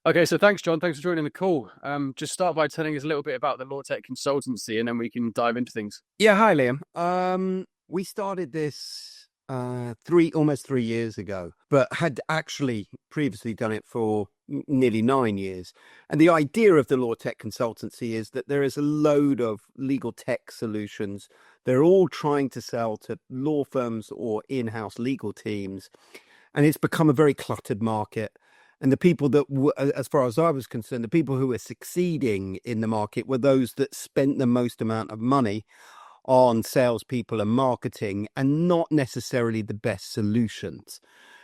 Okay, so thanks, John. Thanks for joining the call. Just start by telling us a little bit about the LawTech Consultancy, and then we can dive into things. Yeah, hi Liam. We started this almost 3 years ago, but had actually previously done it for nearly 9 years. And the idea of the LawTech Consultancy is that there is a load of legal tech solutions. They're all trying to sell to law firms or in-house legal teams, and it's become a very cluttered market. And the people that, as far as I was concerned, the people who were succeeding in the market were those that spent the most amount of money on salespeople and marketing, and not necessarily the best solutions.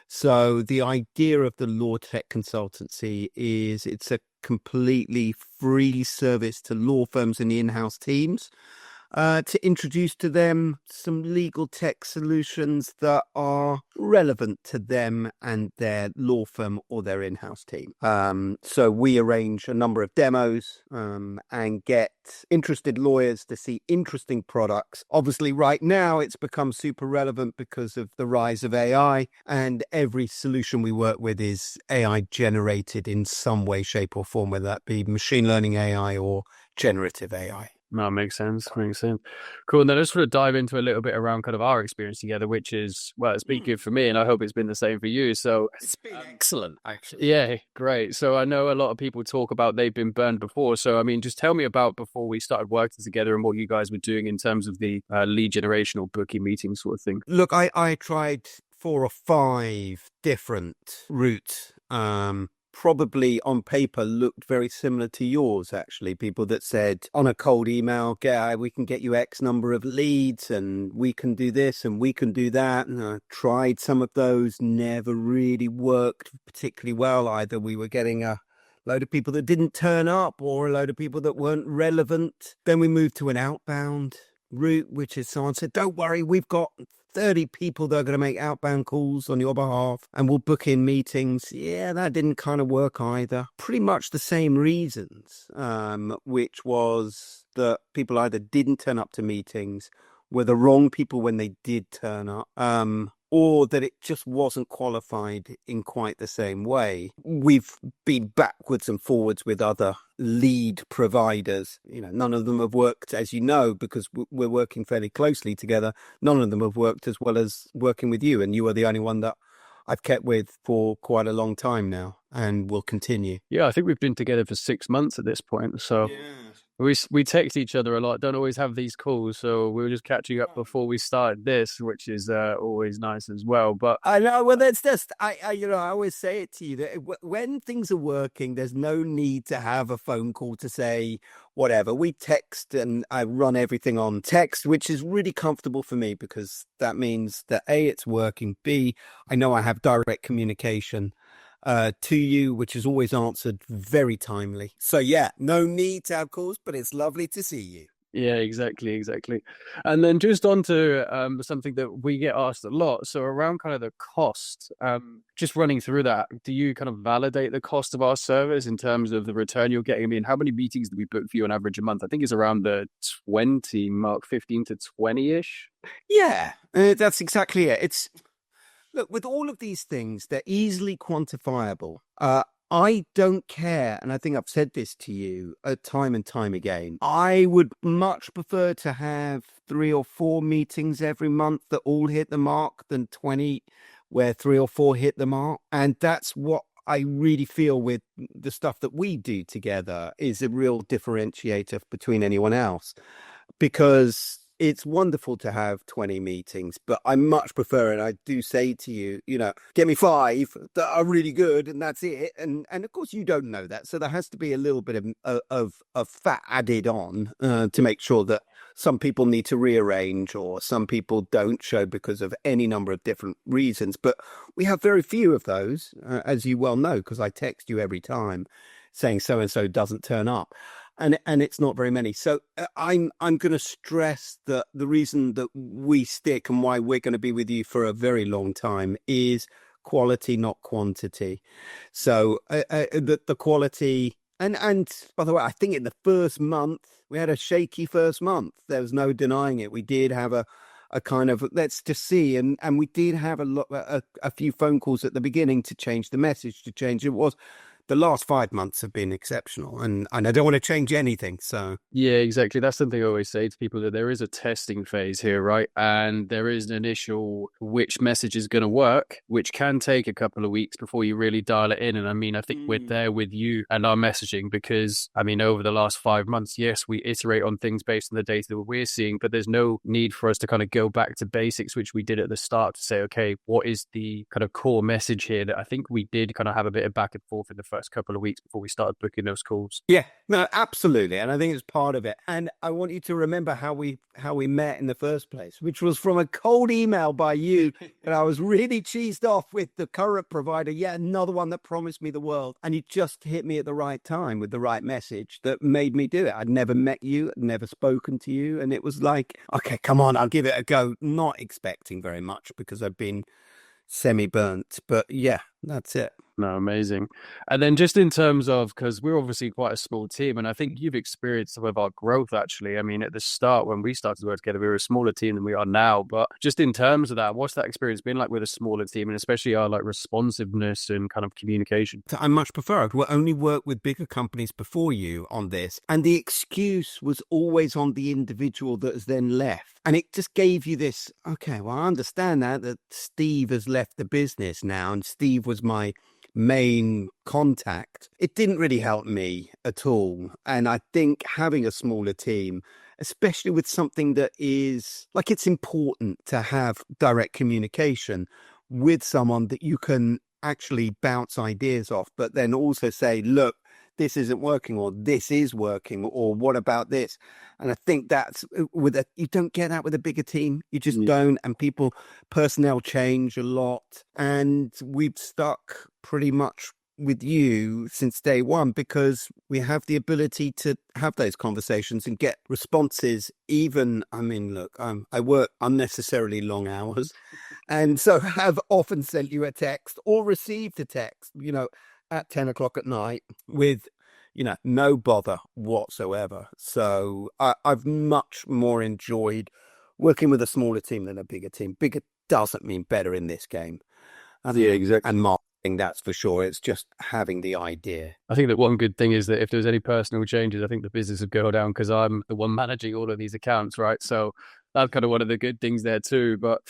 So the idea of the LawTech Consultancy is it's a completely free service to law firms and the in-house teams, to introduce to them some legal tech solutions that are relevant to them and their law firm or their in-house team. So we arrange a number of demos and get interested lawyers to see interesting products. Obviously, right now, it's become super relevant because of the rise of AI, and every solution we work with is AI generated in some way, shape or form, whether that be machine learning AI or generative AI. No, makes sense. Makes sense. Cool. And then let's sort of dive into a little bit around kind of our experience together, which is, well, it's been good for me, and I hope it's been the same for you. So It's been excellent, actually. yeah, great. So I know a lot of people talk about they've been burned before. So, I mean, just tell me about before we started working together and what you guys were doing in terms of the lead generation or booking meetings sort of thing. Look, I tried 4 or 5 different routes. Probably on paper looked very similar to yours, actually. People that said on a cold email, we can get you X number of leads and we can do this and we can do that. And I tried some of those, never really worked particularly well. Either we were getting a load of people that didn't turn up or a load of people that weren't relevant. Then we moved to an outbound route, which is someone said, don't worry, we've got 30 people that are going to make outbound calls on your behalf and we'll book in meetings. Yeah, that didn't kind of work either. Pretty much the same reasons, which was that people either didn't turn up to meetings, were the wrong people when they did turn up, or that it just wasn't qualified in quite the same way. We've been backwards and forwards with other lead providers. None of them have worked, as you know, because we're working fairly closely together. None of them have worked as well as working with you. And you are the only one that I've kept with for quite a long time now and will continue. Yeah, I think we've been together for 6 months at this point. So we text each other a lot, don't always have these calls. So we were just catching up before we started this, which is always nice as well. But I know, well, that's just, I always say it to you that when things are working, there's no need to have a phone call to say whatever. We text, and I run everything on text, which is really comfortable for me because that means that A, it's working. B, I know I have direct communication to you, which is always answered very timely. So yeah, no need to have calls, but it's lovely to see you. yeah, exactly. And then just on to something that we get asked a lot. So around kind of the cost, just running through that, do you kind of validate the cost of our service in terms of the return you're getting? I mean, how many meetings do we book for you on average a month? I think it's around the 20 mark, 15 to 20-ish. Yeah, that's exactly it. Look, with all of these things, they're easily quantifiable. I don't care, and I think I've said this to you time and time again. I would much prefer to have 3 or 4 meetings every month that all hit the mark than 20 where 3 or 4 hit the mark. And that's what I really feel with the stuff that we do together is a real differentiator between anyone else, because it's wonderful to have 20 meetings, but I much prefer, and I do say to you, get me 5 that are really good, and that's it. And of course, you don't know that, so there has to be a little bit of fat added on to make sure that some people need to rearrange, or some people don't show because of any number of different reasons. But we have very few of those, as you well know, because I text you every time saying so and so doesn't turn up. And it's not very many. So I'm going to stress that the reason that we stick and why we're going to be with you for a very long time is quality, not quantity. So the quality, and by the way, I think in the first month, we had a shaky first month. There was no denying it. We did have a kind of, let's just see. And we did have a few phone calls at the beginning to change the message, to change it was. the last 5 months have been exceptional, and I don't want to change anything. So Yeah, exactly. That's something I always say to people, that there is a testing phase here, right? And there is an initial which message is going to work, which can take a couple of weeks before you really dial it in. And I mean, I think we're there with you and our messaging because, I mean, over the last 5 months, yes, we iterate on things based on the data that we're seeing, but there's no need for us to kind of go back to basics, which we did at the start to say, okay, what is the kind of core message here? That I think we did kind of have a bit of back and forth in the first couple of weeks before we started booking those calls. yeah, no, absolutely, and I think it's part of it. And I want you to remember how we met in the first place, which was from a cold email by you. And I was really cheesed off with the current provider, yet another one that promised me the world. And you just hit me at the right time with the right message that made me do it. I'd never met you, I'd never spoken to you, and it was like, okay, come on, I'll give it a go. Not expecting very much because I've been semi-burnt, but yeah, that's it. No, amazing. And then just in terms of, because we're obviously quite a small team, and I think you've experienced some of our growth actually. I mean, at the start when we started to work together, we were a smaller team than we are now. But just in terms of that, what's that experience been like with a smaller team, and especially our like responsiveness and kind of communication? I much prefer. I've only worked with bigger companies before you on this, and the excuse was always on the individual that has then left. And it just gave you this, okay, well, I understand that Steve has left the business now, and Steve was my main contact. It didn't really help me at all. And I think having a smaller team, especially with something that is like, it's important to have direct communication with someone that you can actually bounce ideas off, but then also say, look, this isn't working, or this is working, or what about this? And I think that's you don't get that with a bigger team. You just don't. And personnel change a lot. And we've stuck pretty much with you since day one because we have the ability to have those conversations and get responses. Even, I mean, look, I work unnecessarily long hours. And so have often sent you a text or received a text, at 10 o'clock at night with, no bother whatsoever. So I've much more enjoyed working with a smaller team than a bigger team. Bigger doesn't mean better in this game. Yeah, exactly. And marketing, that's for sure. It's just having the idea. I think that one good thing is that if there's any personal changes, I think the business would go down because I'm the one managing all of these accounts, right? So that's kind of one of the good things there too. But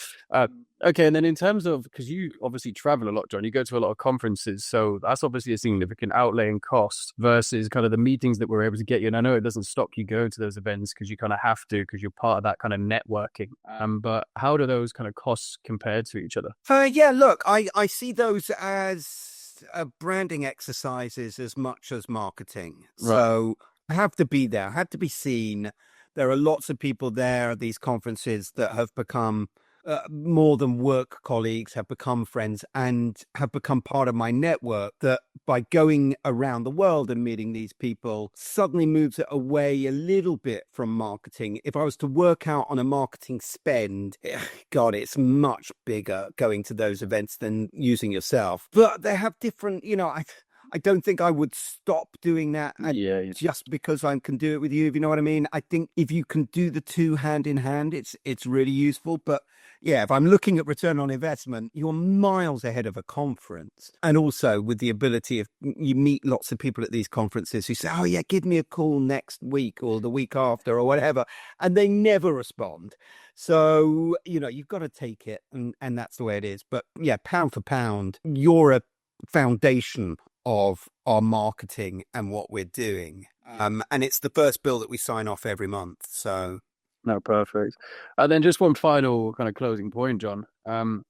okay, and then in terms of, because you obviously travel a lot, John, you go to a lot of conferences, so that's obviously a significant outlay in cost versus kind of the meetings that we're able to get you. And I know it doesn't stop you going to those events because you kind of have to, because you're part of that kind of networking. But how do those kind of costs compare to each other? Yeah, look, I see those as branding exercises as much as marketing. Right. So I have to be there. I have to be seen. There are lots of people there at these conferences that have become more than work colleagues, have become friends and have become part of my network, that by going around the world and meeting these people suddenly moves it away a little bit from marketing. If I was to work out on a marketing spend, God, it's much bigger going to those events than using yourself. But they have different, I don't think I would stop doing that just because I can do it with you, if you know what I mean. I think if you can do the two hand in hand, it's really useful. But yeah, if I'm looking at return on investment, you're miles ahead of a conference. And also with the ability of, you meet lots of people at these conferences who say, oh yeah, give me a call next week or the week after or whatever. And they never respond. So, you've got to take it and that's the way it is. But yeah, pound for pound, you're a foundation of our marketing and what we're doing. And it's the first bill that we sign off every month. So no, perfect. And then just one final kind of closing point, John.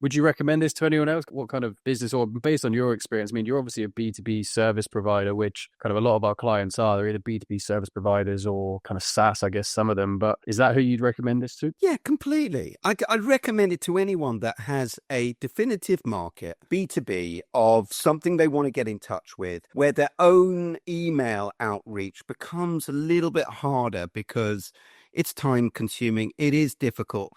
Would you recommend this to anyone else? What kind of business, or based on your experience? I mean, you're obviously a B2B service provider, which kind of a lot of our clients are. They're either B2B service providers or kind of SaaS, I guess, some of them. But is that who you'd recommend this to? Yeah, completely. I'd recommend it to anyone that has a definitive market, B2B, of something they want to get in touch with, where their own email outreach becomes a little bit harder because it's time consuming. It is difficult.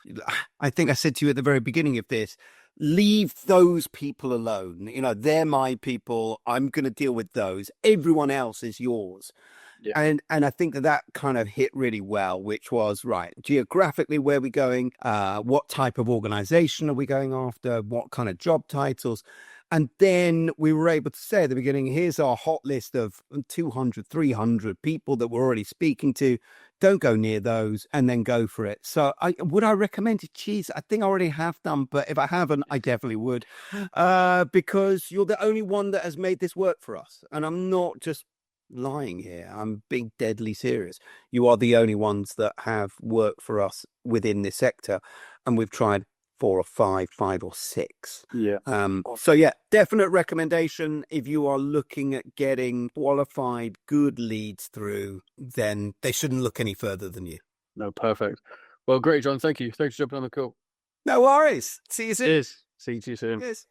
I think I said to you at the very beginning of this, leave those people alone. They're my people. I'm going to deal with those. Everyone else is yours. Yeah. And I think that kind of hit really well, which was, right, geographically, where are we going? What type of organization are we going after? What kind of job titles? And then we were able to say at the beginning, here's our hot list of 200, 300 people that we're already speaking to. Don't go near those, and then go for it. So would I recommend it? Geez, I think I already have done, but if I haven't, I definitely would, because you're the only one that has made this work for us. And I'm not just lying here. I'm being deadly serious. You are the only ones that have worked for us within this sector, and we've tried 4 or 5, 5 or 6. Yeah. So yeah, definite recommendation. If you are looking at getting qualified, good leads through, then they shouldn't look any further than you. No, perfect. Well, great, John. Thank you. Thanks for jumping on the call. No worries. See you soon. Cheers. See you soon. Cheers.